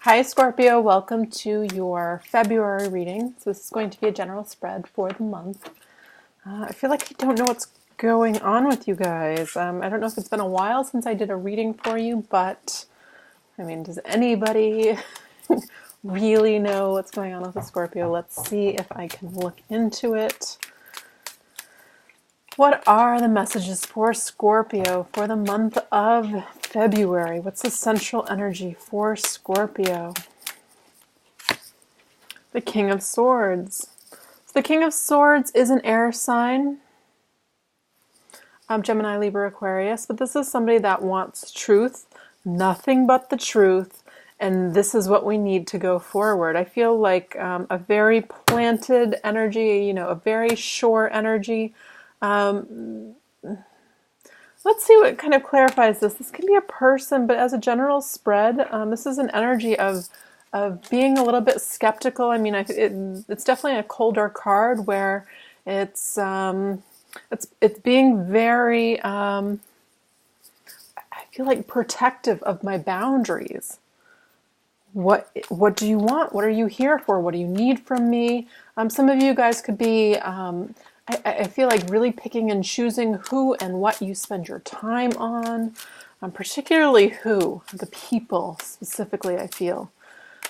Hi Scorpio, welcome to your February reading. So this is going to be a general spread for the month. I feel like I don't know what's going on with you guys. I don't know if it's been a while since I did a reading for you, but I mean, does anybody really know what's going on with the Scorpio? Let's see if I can look into it. What are the messages for Scorpio for the month of February? What's the central energy for Scorpio? The King of Swords. So the King of Swords is an air sign. Gemini, Libra, Aquarius. But this is somebody that wants truth, nothing but the truth. And this is what we need to go forward. I feel like a very planted energy, a very sure energy. Let's see what kind of clarifies this. This can be a person, but as a general spread, this is an energy of being a little bit skeptical. I mean, it's definitely a colder card where it's being very, I feel like protective of my boundaries. What do you want? What are you here for? What do you need from me? Some of you guys could be, I feel like really picking and choosing who and what you spend your time on, particularly who, the people specifically, I feel.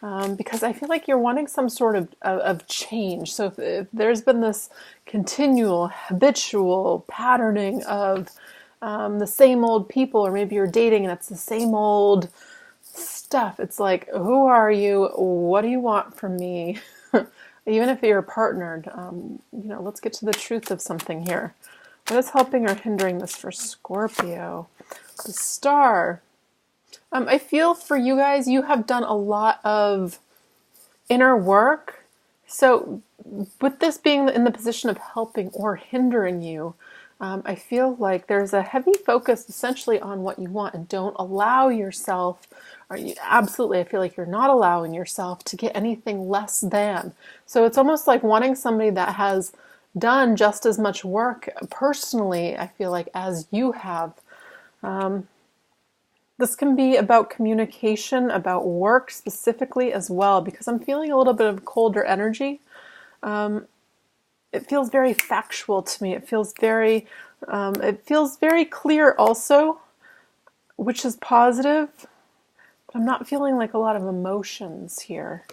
Because I feel like you're wanting some sort of change. So if there's been this continual, habitual patterning of the same old people, or maybe you're dating and it's the same old stuff, it's like, who are you? What do you want from me? Even if you're partnered, let's get to the truth of something here. What is helping or hindering this for Scorpio? The Star. I feel for you guys, you have done a lot of inner work. So with this being in the position of helping or hindering you, I feel like there's a heavy focus essentially on what you want, and don't allow yourself, absolutely, I feel like you're not allowing yourself to get anything less than. So it's almost like wanting somebody that has done just as much work personally, I feel like, as you have. This can be about communication, about work specifically as well, because I'm feeling a little bit of colder energy. It feels very factual to me. It feels very clear also, which is positive. But I'm not feeling like a lot of emotions here.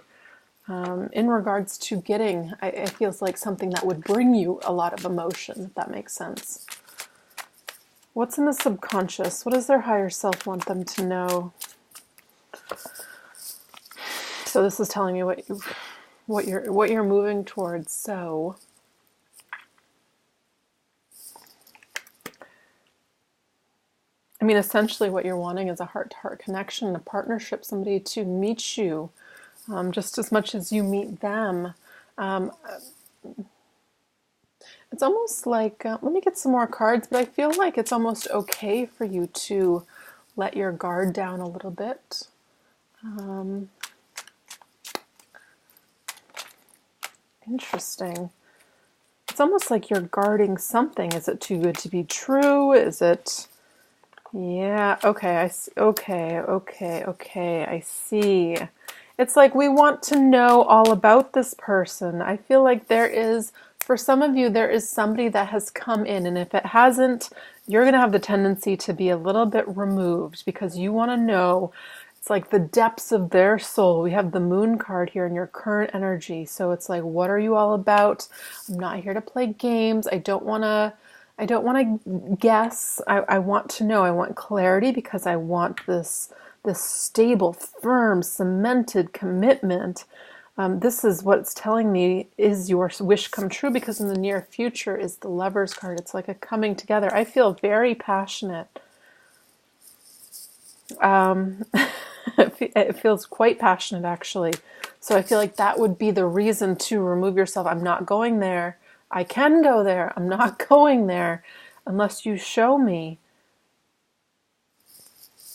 In regards to getting, it feels like something that would bring you a lot of emotion, if that makes sense. What's in the subconscious? What does their higher self want them to know? So this is telling me what you're moving towards. So I mean, essentially what you're wanting is a heart-to-heart connection, a partnership, somebody to meet you just as much as you meet them. It's almost like, let me get some more cards, but I feel like it's almost okay for you to let your guard down a little bit. Interesting. It's almost like you're guarding something. Is it too good to be true? Is it... Yeah, okay, I see. Okay, I see. It's like we want to know all about this person. I feel like there is, for some of you, there is somebody that has come in, and if it hasn't, you're going to have the tendency to be a little bit removed because you want to know. It's like the depths of their soul. We have the Moon card here in your current energy. So it's like, what are you all about? I'm not here to play games. I don't want to guess. I want to know. I want clarity because I want this stable, firm, cemented commitment. This is what's telling me is your wish come true, because in the near future is the Lovers card. It's like a coming together. I feel very passionate. It feels quite passionate, actually. So I feel like that would be the reason to remove yourself. I'm not going there. I can go there. I'm not going there unless you show me.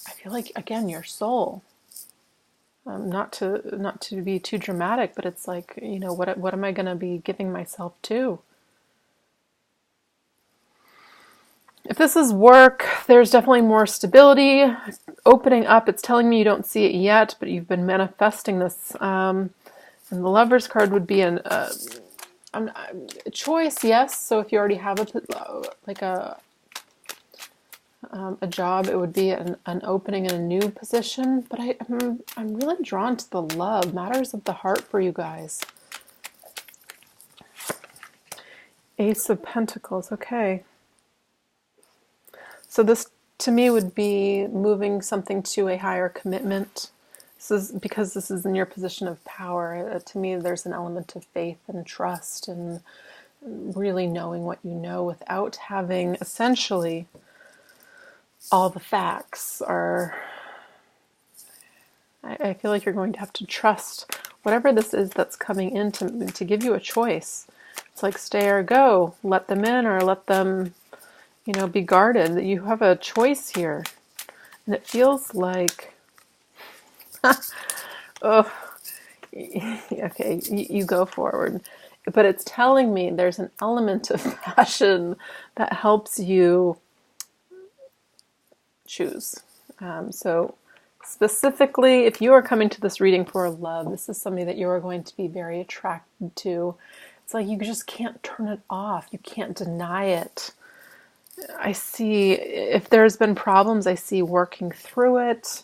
I feel like, again, your soul. Not to be too dramatic, but it's like, what am I going to be giving myself to? If this is work, there's definitely more stability. opening up. It's telling me you don't see it yet, but you've been manifesting this. And the Lover's card would be a choice, yes. So if you already have a job, it would be an opening in a new position. But I'm really drawn to the love, matters of the heart for you guys. Ace of Pentacles, okay. So this to me would be moving something to a higher commitment. This is because this is in your position of power. To me, there's an element of faith and trust and really knowing what you know without having essentially all the facts. I feel like you're going to have to trust whatever this is that's coming in to give you a choice. It's like stay or go, let them in or let them, be guarded. That you have a choice here. And it feels like, oh, okay, you go forward. But it's telling me there's an element of passion that helps you choose. So specifically, if you are coming to this reading for love, this is something that you are going to be very attracted to. It's like you just can't turn it off. You can't deny it. I see, if there's been problems, I see working through it.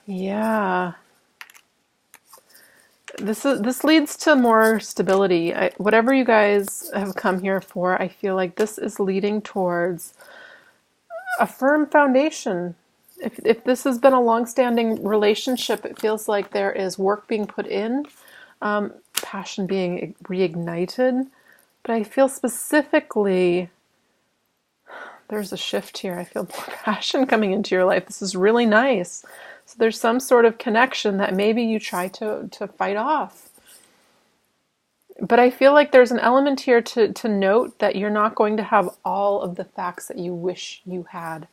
Yeah. This leads to more stability. Whatever you guys have come here for, I feel like this is leading towards a firm foundation. If this has been a long-standing relationship, it feels like there is work being put in, passion being reignited. But I feel specifically there's a shift here. I feel more passion coming into your life. This is really nice. So there's some sort of connection that maybe you try to fight off. But I feel like there's an element here to note that you're not going to have all of the facts that you wish you had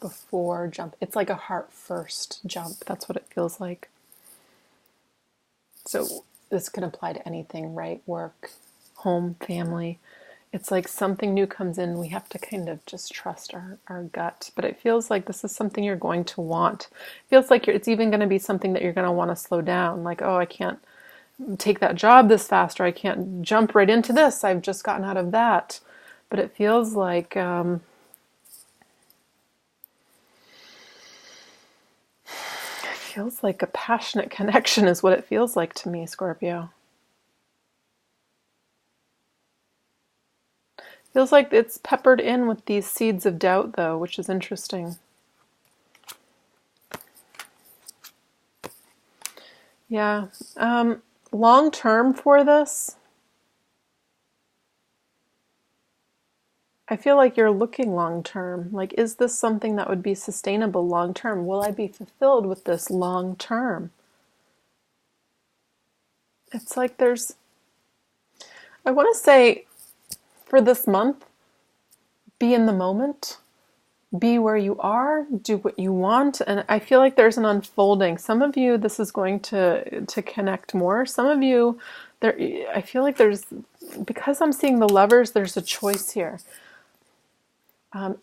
before jump. It's like a heart first jump. That's what it feels like. So this can apply to anything, right? Work, home, family. It's like something new comes in. We have to kind of just trust our gut. But it feels like this is something you're going to want. It feels like it's even going to be something that you're going to want to slow down. Like, oh, I can't take that job this fast, or I can't jump right into this. I've just gotten out of that. But it feels like it feels like a passionate connection is what it feels like to me, Scorpio. Feels like it's peppered in with these seeds of doubt, though, which is interesting. Yeah. Long term for this, I feel like you're looking long term. Like, is this something that would be sustainable long term? Will I be fulfilled with this long term? It's like I want to say, for this month, be in the moment, be where you are, do what you want. And I feel like there's an unfolding. Some of you, this is going to connect more. Some of you, I feel like because I'm seeing the Lovers, there's a choice here.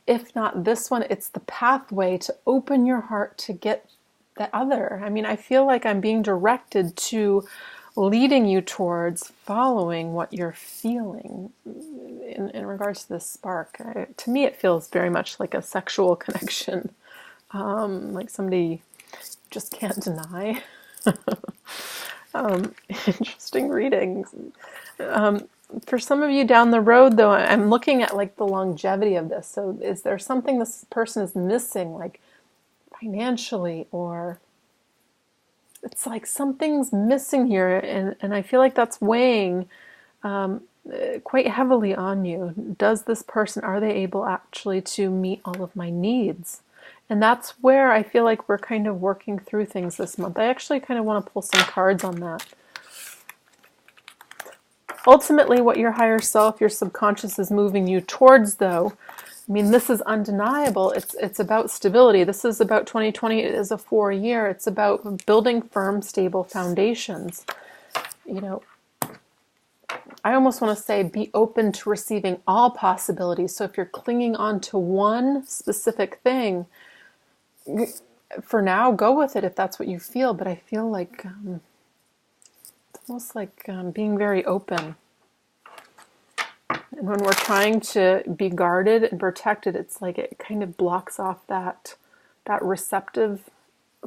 If not this one, it's the pathway to open your heart to get the other. I mean, I feel like I'm being directed to leading you towards following what you're feeling in regards to this spark. To me, it feels very much like a sexual connection, like somebody just can't deny. Interesting readings. For some of you down the road, though, I'm looking at like the longevity of this. So is there something this person is missing, like financially, or it's like something's missing here, and I feel like that's weighing quite heavily on you. Does this person, are they able actually to meet all of my needs? And that's where I feel like we're kind of working through things this month. I actually kind of want to pull some cards on that. Ultimately, what your higher self, your subconscious is moving you towards, though, I mean, this is undeniable. It's about stability. This is about 2020. It is a 4-year. It's about building firm, stable foundations. You know, I almost want to say be open to receiving all possibilities. So if you're clinging on to one specific thing, for now, go with it if that's what you feel. But I feel like it's almost like being very open. And when we're trying to be guarded and protected, it's like it kind of blocks off that receptive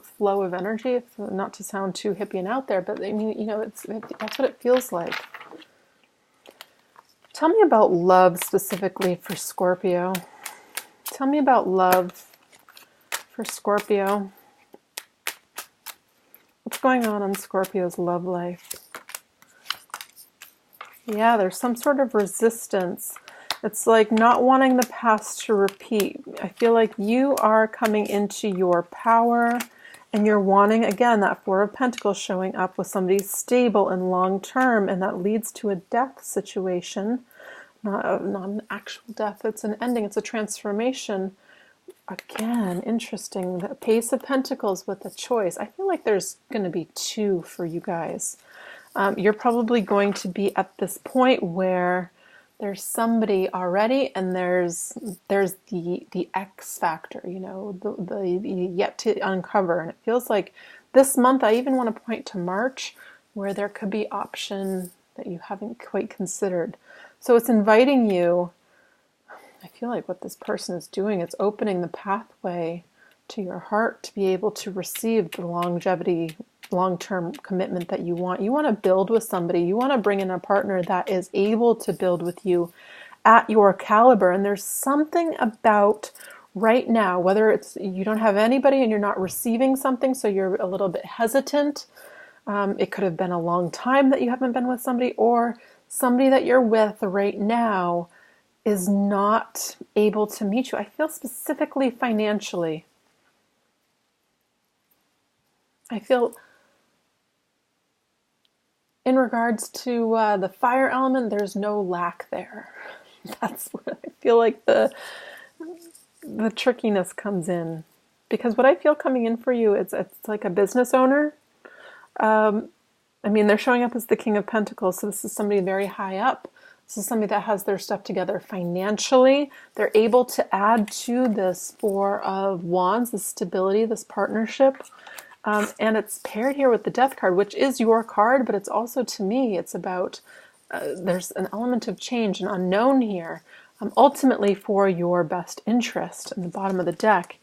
flow of energy. Not to sound too hippie and out there, but I mean, that's what it feels like. Tell me about love specifically for Scorpio. Tell me about love for Scorpio. What's going on Scorpio's love life? Yeah, there's some sort of resistance. It's like not wanting the past to repeat. I feel like you are coming into your power and you're wanting, again, that Four of Pentacles showing up with somebody stable and long-term, and that leads to a death situation. Not an actual death, it's an ending, it's a transformation. Again, interesting. The Ace of Pentacles with a choice. I feel like there's going to be two for you guys. You're probably going to be at this point where there's somebody already, and there's the X factor, the yet to uncover. And it feels like this month, I even want to point to March, where there could be option that you haven't quite considered. So it's inviting you. I feel like what this person is doing, it's opening the pathway to your heart to be able to receive the longevity, long-term commitment that you want. You want to build with somebody. You want to bring in a partner that is able to build with you at your caliber. And there's something about right now, whether it's you don't have anybody and you're not receiving something, so you're a little bit hesitant. It could have been a long time that you haven't been with somebody, or somebody that you're with right now is not able to meet you. I feel specifically financially. I feel in regards to the fire element, there's no lack there. That's where I feel like the trickiness comes in. Because what I feel coming in for you, it's like a business owner. I mean, they're showing up as the King of Pentacles, so this is somebody very high up. This is somebody that has their stuff together financially. They're able to add to this Four of Wands, this stability, this partnership. And it's paired here with the Death card, which is your card, but it's also, to me, it's about, there's an element of change, an unknown here. Ultimately for your best interest. And the bottom of the deck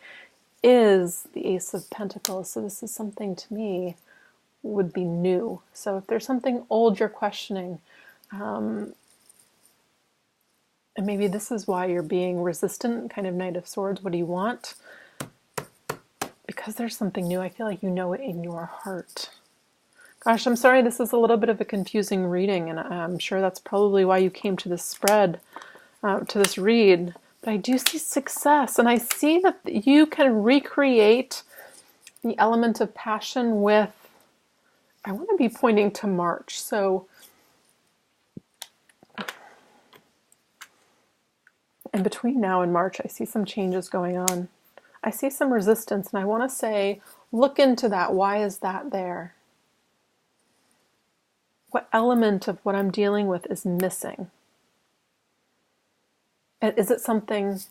is the Ace of Pentacles. So this is something, to me, would be new. So if there's something old you're questioning, and maybe this is why you're being resistant, kind of Knight of Swords. What do you want? Because there's something new. I feel like you know it in your heart. Gosh, I'm sorry this is a little bit of a confusing reading, and I'm sure that's probably why you came to this spread, to this read. But I do see success, and I see that you can recreate the element of passion with, I want to be pointing to March. So, and between now and March, I see some changes going on. I see some resistance, and I want to say, look into that. Why is that there? What element of what I'm dealing with is missing? And is it something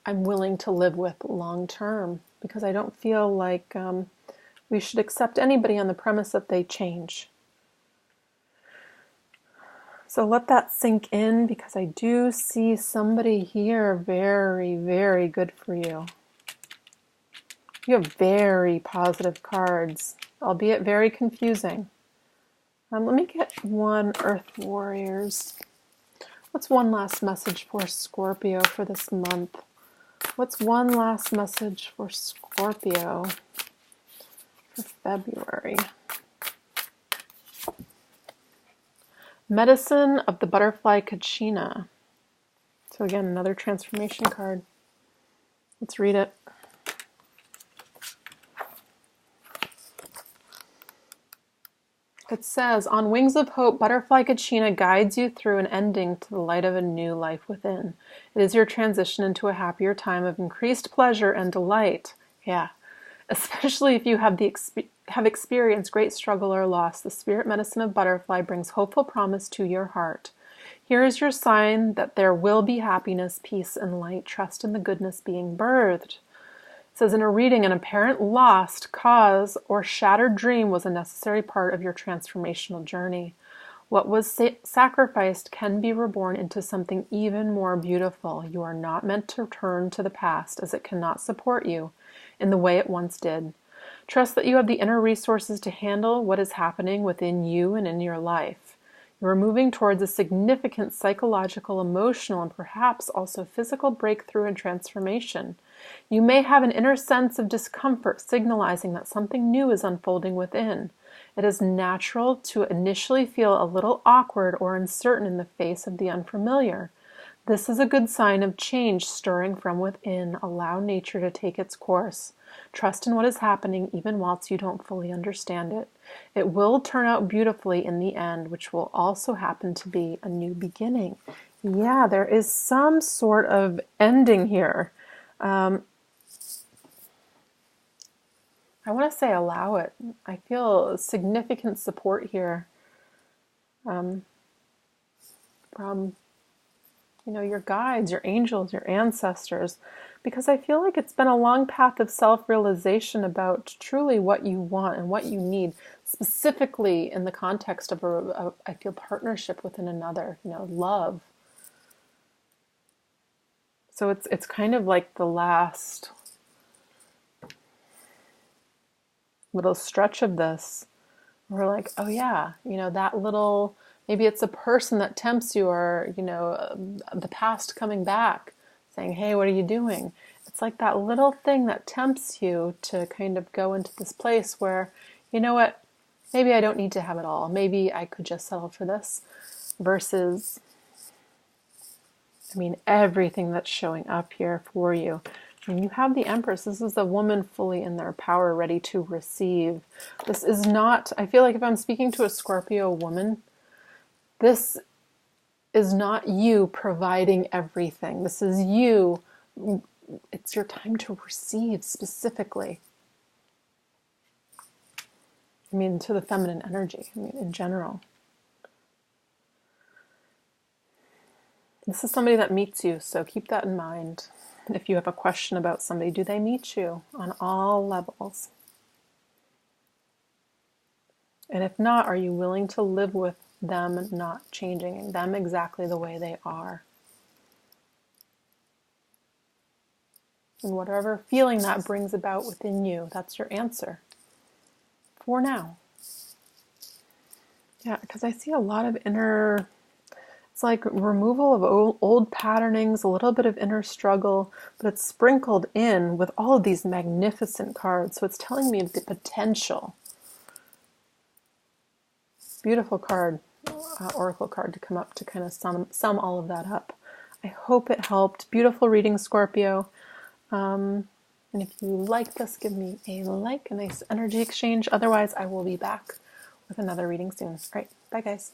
I'm willing to live with long term? Because I don't feel like we should accept anybody on the premise that they change. So let that sink in, because I do see somebody here very, very good for you. You have very positive cards, albeit very confusing. Let me get one Earth Warriors. What's one last message for Scorpio for this month? What's one last message for Scorpio for February? Medicine of the Butterfly Kachina. So again, another transformation card. Let's read it. It says, on wings of hope, Butterfly Kachina guides you through an ending to the light of a new life within. It is your transition into a happier time of increased pleasure and delight. Yeah. Especially if you have experienced great struggle or loss, the spirit medicine of Butterfly brings hopeful promise to your heart. Here is your sign that there will be happiness, peace, and light. Trust in the goodness being birthed. It says in a reading, an apparent lost cause or shattered dream was a necessary part of your transformational journey. What was sacrificed can be reborn into something even more beautiful. You are not meant to turn to the past, as it cannot support you in the way it once did. Trust that you have the inner resources to handle what is happening within you and in your life. You are moving towards a significant psychological, emotional, and perhaps also physical breakthrough and transformation. You may have an inner sense of discomfort, signalizing that something new is unfolding within. It is natural to initially feel a little awkward or uncertain in the face of the unfamiliar. This is a good sign of change stirring from within. Allow nature to take its course. Trust in what is happening even whilst you don't fully understand it. It will turn out beautifully in the end, which will also happen to be a new beginning. Yeah, there is some sort of ending here. I want to say allow it. I feel significant support here from, your guides, your angels, your ancestors, because I feel like it's been a long path of self-realization about truly what you want and what you need, specifically in the context of I feel partnership with another, love. So it's kind of like the last little stretch of this. We're like, oh yeah, that little, maybe it's a person that tempts you, or, the past coming back saying, hey, what are you doing? It's like that little thing that tempts you to kind of go into this place where, you know what, maybe I don't need to have it all. Maybe I could just settle for this, versus, everything that's showing up here for you. And you have the Empress. This is a woman fully in their power, ready to receive. This is not, I feel like if I'm speaking to a Scorpio woman, this is not you providing everything. This is you. It's your time to receive specifically. To the feminine energy, in general. This is somebody that meets you, so keep that in mind. If you have a question about somebody, do they meet you on all levels? And if not, are you willing to live with them not changing, them exactly the way they are? And whatever feeling that brings about within you, that's your answer for now. Yeah, because I see a lot of inner, it's like removal of old patternings, a little bit of inner struggle, but it's sprinkled in with all of these magnificent cards. So it's telling me the potential. Beautiful card, oracle card to come up to kind of sum all of that up. I hope it helped. Beautiful reading, Scorpio. And if you like this, give me a like, a nice energy exchange. Otherwise, I will be back with another reading soon. All right, bye guys.